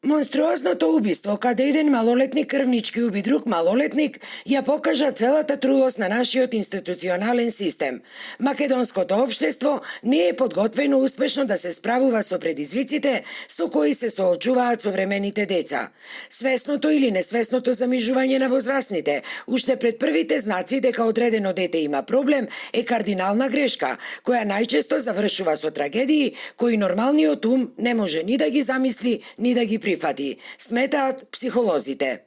Монструозното убиство, каде еден малолетник крвнички уби друг малолетник, ја покажа целата трулост на нашиот институционален систем. Македонското општество не е подготвено успешно да се справува со предизвиците со кои се соочуваат современите деца. Свесното или несвесното замижување на возрастните, уште пред првите знаци дека одредено дете има проблем, е кардинална грешка, која најчесто завршува со трагедии кои нормалниот ум не може ни да ги замисли, ни да ги прифати, сметаат психолозите.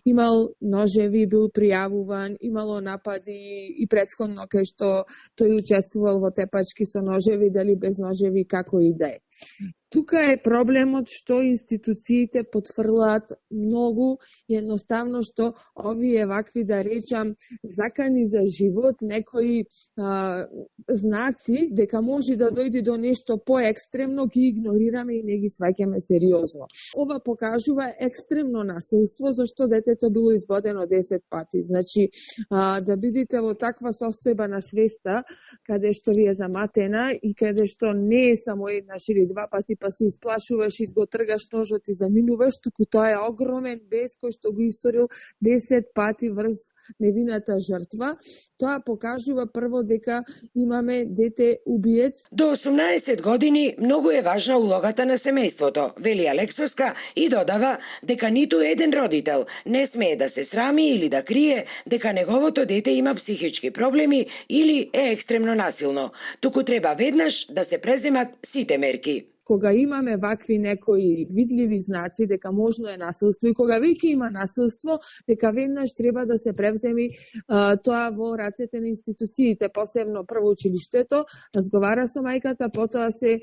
Имал ножеви, бил пријавуван, имало напади и претходно кај што тој учествувал во тепачки со ножеви, дали без ножеви, како и да е. Тука е проблемот што институциите потврлаат многу едноставно што овие вакви, да речам, закани за живот, некои знаци дека може да дојде до нешто поекстремно, ги игнорираме и не ги сваќаме сериозно. Ова покажува екстремно насилство, зашто детето било избодено 10 пати. Значи, да бидите во таква состојба на свеста, каде што ви е заматена и каде што не е само еднаш или два пати, па се исплашуваш и го тргаш ножот и заминуваш, туку тоа е огромен бес кој што го историл 10 пати врз невината жртва. Тоа покажува прво дека имаме дете убиец. До 18 години многу е важна улогата на семејството, вели Алексоска и додава дека ниту еден родител не смее да се срами или да крие дека неговото дете има психички проблеми или е екстремно насилно, туку треба веднаш да се преземат сите мерки. Кога имаме вакви некои видливи знаци дека можно е насилство и кога веќе има насилство, дека веднаш треба да се превземи тоа во рацете на институциите, посебно прво училиштето, разговара со мајката, потоа се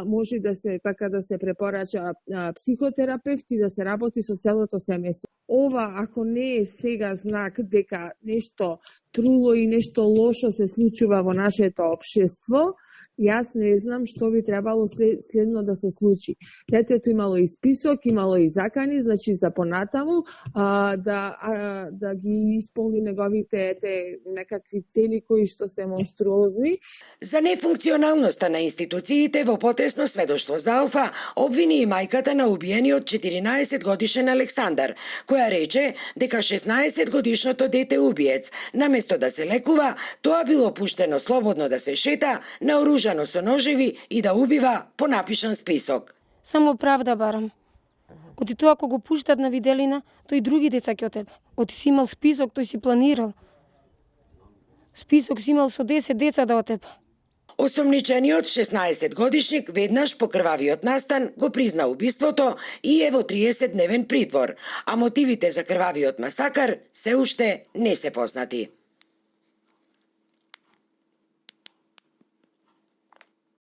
може да се препорача психотерапевт и да се работи со целото семејство. Ова, ако не е сега знак дека нешто труло и нешто лошо се случува во нашето општество, јас не знам што би требало следно да се случи. Детето имало и список, имало и закани, значи за понатаму да ги исполни неговите некакви цели кои што се монструозни. За нефункционалноста на институциите во потресно сведоштво за Алфа обвини и мајката на убиениот 14 годишен Александар, која рече дека 16 годишното дете убиец, наместо да се лекува, тоа било пуштено слободно да се шета, наоружано со ножеви и да убива по напишан список. Само правда барам. Оти тоа ако го пуштат на виделина, тој и други деца ќе од тебе. Оти си имал список, тој си планирал. Список си имал со 10 деца да од тебе. Осомничениот 16 годишник веднаш по крвавиот настан го призна убиството и е во 30-дневен притвор, а мотивите за крвавиот масакар се уште не се познати.